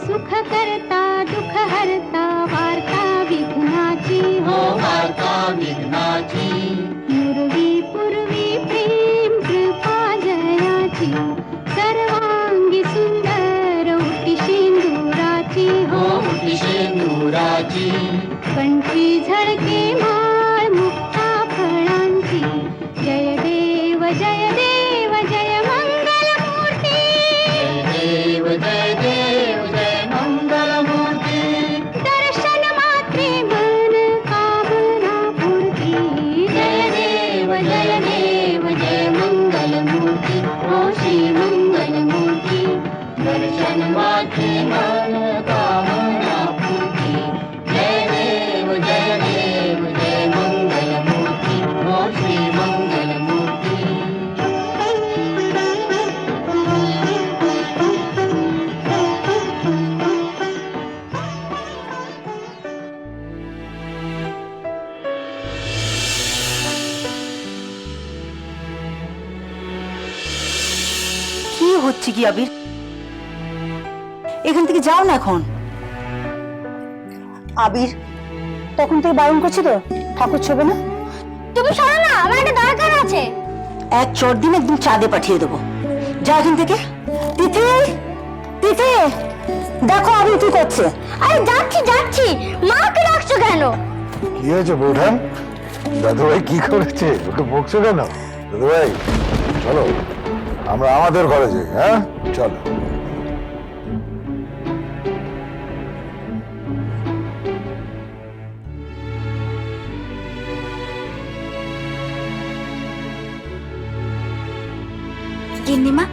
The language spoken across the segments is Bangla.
सुख करता दुख हरता वार्ता विघ्नाची हो वार्ता विघ्नाची पूर्वी पूर्वी प्रेम कृपा जयाची सर्वांगी सुंदर उटी शेंदुराची हो उटी शेंदुराची कंठी झळके माळ मुक्ता फळांची जय देव जय देव जय मंगल मूर्ती जय देव जय मंगल मूर्ती दर्शन मात्रे मन कामना पूर्ती जय देव जय मंगल मूर्ती ओ श्री मंगल मूर्ती दर्शन मात्रे मन कामना पूर्ती जय देव जय मंगल मूर्ती ओ श्री मंगल मूर्ती কি হচ্ছে কি আবির? এখান থেকে যাও না এখন। আবির তখন থেকে বারণ করছি তো, ঠাকুর ছবে না। তুমি সরো না, আমার একটা দরকার আছে। এক চট দিন একদম চাঁদে পাঠিয়ে দেবো। যা এখান থেকে। তিথি তিথি দেখো আবির কি করছে। আরে যাচ্ছি যাচ্ছি, মাকে রাখছো কেন? কি হয়েছে বৌঠান? দাদু ভাই কি করেছে? ওকে বকছো কেন? দাদু ভাই চলো আমরা আমাদের ঘরে যাই। হ্যাঁ চলো। গিন্নিমা,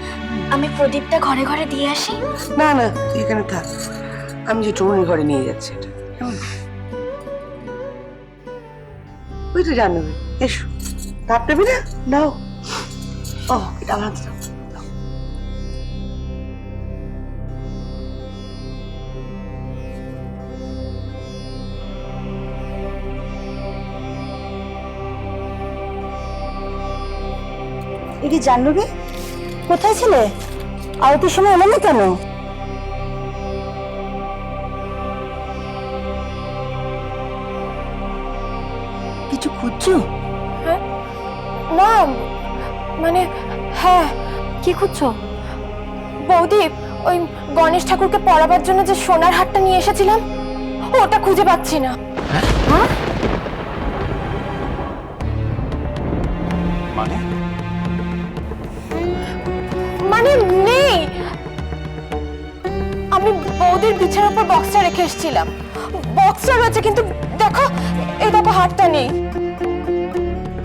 আমি প্রদীপটা ঘরে ঘরে দিয়ে আসি। না না তুই এখানে থাক, আমি যে চৌনি ঘরে নিয়ে যাচ্ছি এটা। ওই তো জানবি, এসো। তাপ নেবি না? নাও। ও এটা আমার হাতে দাও। এটি জাহ্নবী, কোথায় ছিলে? আরতির সময় এলে না কেন? কিছু খুঁজছো? না মানে হ্যাঁ। কি খুঁজছো? বৌদি, ওই গণেশ ঠাকুরকে পড়াবার জন্য যে সোনার হারটা নিয়ে এসেছিলাম, ওটা খুঁজে পাচ্ছি না। হ্যাঁ? মানে মানে নেই। আমি বৌদির বিছানার উপর বক্সটা রেখে এসেছিলাম। বক্সটা রয়েছে কিন্তু দেখো, এই দেখো হারটা নেই।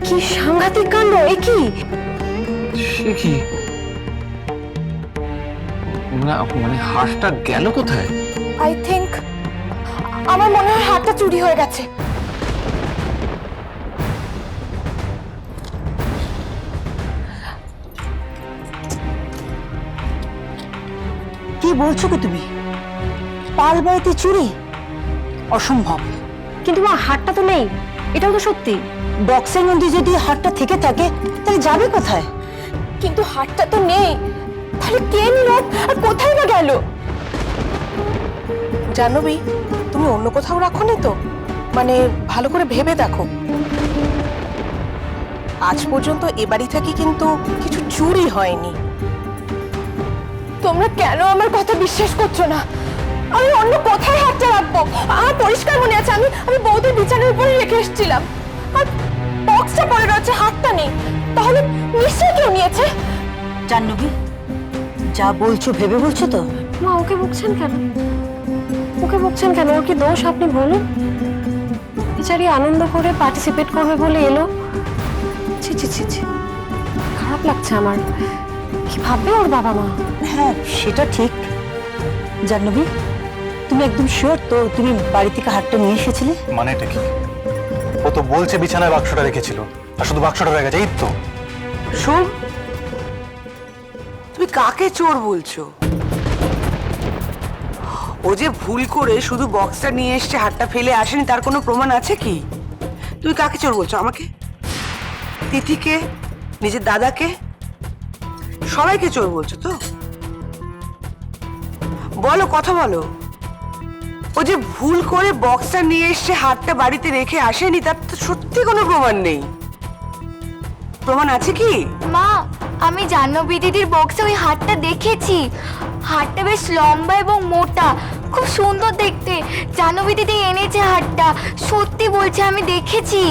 কি সাংঘাতিক কাণ্ড! এ কি? সে কি? না মানে হাঁসটা গেল কোথায়? আই থিংক আমার মনে হয় হারটা চুরি হয়ে গেছে। কি বলছো কি তুমি? পাল বাড়িতে চুরি? অসম্ভব। কিন্তু মা, হারটা তো নেই, এটাও তো সত্যি। বক্সের মধ্যে যদি হারটা থেকে থাকে তাহলে যাবে কোথায়? কিন্তু হারটা তো নেই, তাহলে কে নিল আর কোথায় বা গেল? জাহ্নবী, তুমি অন্য কোথাও রাখোনি তো? মানে ভালো করে ভেবে দেখো। আজ পর্যন্ত এ বাড়ি থেকে কিন্তু কিছু চুরি হয়নি। তোমরা কেন আমার কথা বিশ্বাস করছো না? আমি অন্য কোথায় হাতটা রাখবো? আমার পরিষ্কার মনে আছে, আমি বৌদির বিছানার উপরে রেখে এসেছিলাম। আর বক্সটা পড়ে রয়েছে, হাতটা নেই। তাহলে নিশ্চয়ই কেউ নিয়েছে। জাহ্নবী, যা বলছো ভেবে বলছো তো? মা, ওকে বকছেন কেন? ওকে বকছেন কেন? ওর কি দোষ আপনি বলুন? বেচারি আনন্দ করে পার্টিসিপেট করবে বলে এলো। ছি ছি ছি ছি, খারাপ লাগছে আমার। কি ভাববে ওর বাবা মা? হ্যাঁ সেটা ঠিক। জাহ্নবী, তুমি একদম শিওর তো তুমি বাড়ি থেকে হারটা নিয়ে এসেছিলে? মানেটা কি? ও তো বলছে বিছানায় বাক্সটা রেখেছিল, আর শুধু বাক্সটা রয়ে গেছে। এই তো। শোন, তুমি কাকে চোর বলছো? ও যে ভুল করে শুধু বক্সটা নিয়ে এসেছে, হাতটা ফেলে আসেনি, তার কোনো প্রমাণ আছে কি? তুমি কাকে চোর বলছো? আমাকে, তিথিকে, নিজের দাদাকে, সবাইকে চোর বলছো তো? বলো, কথা বলো। ও যে ভুল করে বক্সটা নিয়ে এসে হাতটা বাড়িতে রেখে আসেনি তার তো সত্যি কোনো প্রমাণ নেই। প্রমাণ আছে কি? মা, আমি জাহ্নবী দিদির বক্সে ওই হারটা দেখেছি। হারটা বেশ লম্বা এবং মোটা, খুব সুন্দর দেখতে। জাহ্নবী দিদি এনেছে হারটা, সত্যি বলছে, আমি দেখেছি।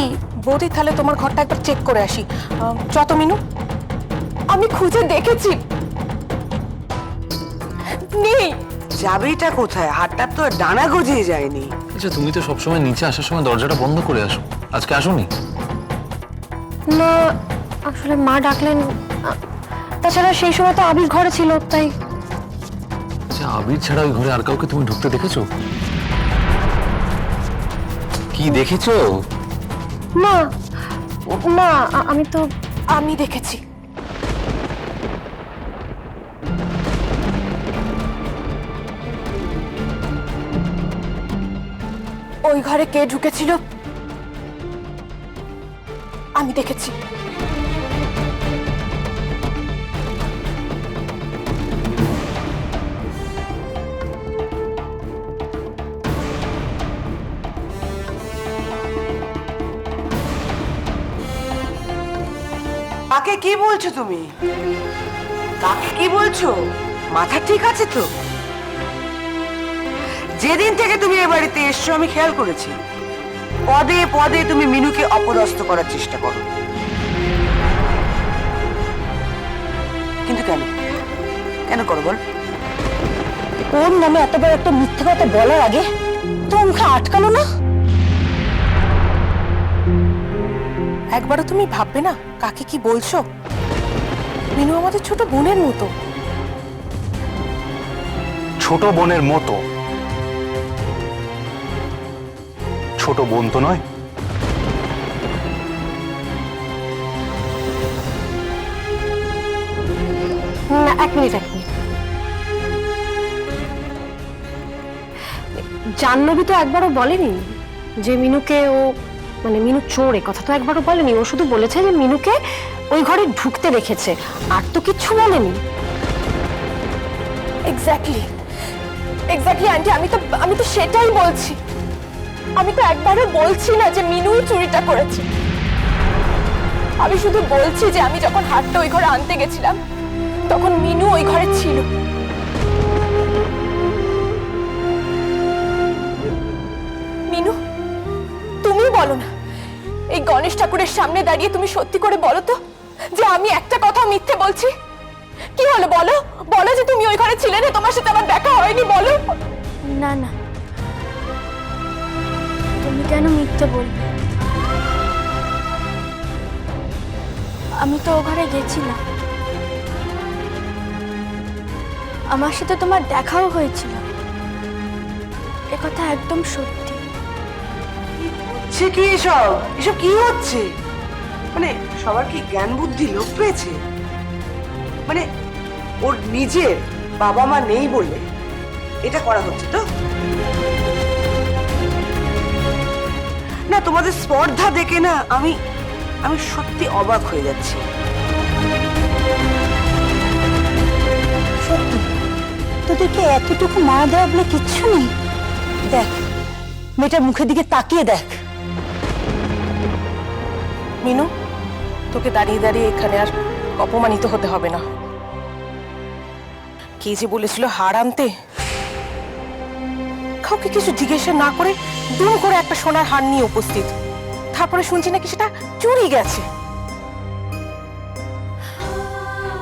বৌদি তাহলে তোমার ঘরটা একবার চেক করে আসি। যত মিনু, আমি খুঁজে দেখেছি, নেই। চাবিটা কোথায়? হাতটা তো ডানা গজিয়ে যায়নি। আচ্ছা, তুমি তো সবসময় নিচে আসার সময় দরজাটা বন্ধ করে আসো, আজকে আসোনি? না, আসলে মা ডাকলেন। তাছাড়া সেই সময় তো আবির ঘরে ছিল, তাই। আচ্ছা, আবির ছাড়া ওই ঘরে আর কাউকে তুমি ঢুকতে দেখেছো? কি দেখেছো? না না, আমি দেখেছি। ওই ঘরে কে ঢুকেছিল আমি দেখেছি। কাকে কি বলছো তুমি? কাকে কি বলছো? মাথা ঠিক আছে তো? যেদিন থেকে তুমি এ বাড়িতে এসছো আমি খেয়াল করেছি, পদে পদে তুমি মিনুকে অপদস্থ করার চেষ্টা করো। কিন্তু কেন? কেন করো বল? ওর নামে এতবার একটা মিথ্যে কথা বলার আগে তোমার মুখে আটকালো না? একবারও তুমি ভাববে না কাকে কি বলছো? মিনু আমাদের ছোট বোনের মতো। ছোট বোনের মতো? ছোট বোন তো নয়। না, এক মিনিট। জাহ্নবী তো একবারও বলেনি যে মিনুকে ও, মানে মিনু চোর, এ কথা তো একবারও বলেনি। ও শুধু বলেছে যে মিনুকে ওই ঘরে ঢুকতে দেখেছে, আর তো কিচ্ছু বলেনি। এক্স্যাক্টলি আন্টি, আমি তো সেটাই বলছি। আমি তো একবারও বলছি না যে মিনু চুরিটা করেছে। আমি শুধু বলছি যে আমি যখন হাতটা ওই ঘরে আনতে গেছিলাম তখন মিনু ওই ঘরে ছিল। মিনু, তুমি বলো না, এই গণেশ ঠাকুরের সামনে দাঁড়িয়ে তুমি সত্যি করে বলো তো যে আমি একটা কথা মিথ্যে বলছি। কি হলো বলো, বলো যে তুমি ওই ঘরে ছিলে না, তোমার সাথে আমার দেখা হয়নি, বলো। না না, তুমি কেন মিথ্যে বলবে? আমি তো ও ঘরে গেছিলাম, আমার সাথে তোমার দেখাও হয়েছিল, এ কথা একদম সত্যি। সে কি এসব? এসব কি হচ্ছে? মানে সবার কি জ্ঞান বুদ্ধি লোপ পেয়েছে? মানে ওর নিজের বাবা মা নেই বলে এটা করা হচ্ছে তো? না, তোমাদের স্পর্ধা দেখে না আমি সত্যি অবাক হয়ে যাচ্ছি। সত্যি তোদেরকে এতটুকু মায়া দেওয়া বলে কিচ্ছু নেই? দেখ, মেয়েটার মুখের দিকে তাকিয়ে দেখ। মিনু, তোকে দাঁড়িয়ে দাঁড়িয়ে এখানে আর অপমানিত হতে হবে না। কে যে বলেছিল হার আনতে, কাউকে কিছু জিজ্ঞাসা না করে দুম করে একটা সোনার হার নিয়ে উপস্থিত, তারপরে শুনছি নাকি সেটা চুরি গেছে।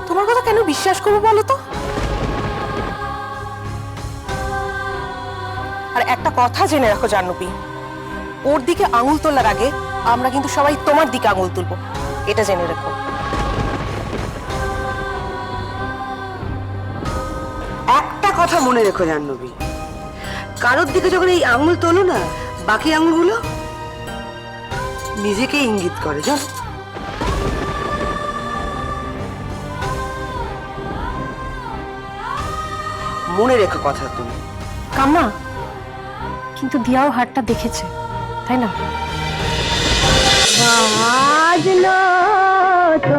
তোমার কথা কেন বিশ্বাস করবো বলো তো? আর একটা কথা জেনে রাখো জাহ্নবী, ওর দিকে আঙুল তোলার আগে আমরা কিন্তু সবাই তোমার দিকে আঙুল তুলবো, এটা জেনে রাখো। একটা কথা মনে রেখো জাহ্নবী, কারোর দিকে যখন এই আঙুল তোলো না, বাকি আঙুলগুলো নিজেকে ইঙ্গিত করে, জানো? মনে রেখো কথা তুমি। কাম্মা, কিন্তু দিয়াও হারটা দেখেছে, তাই না? বাজলো তো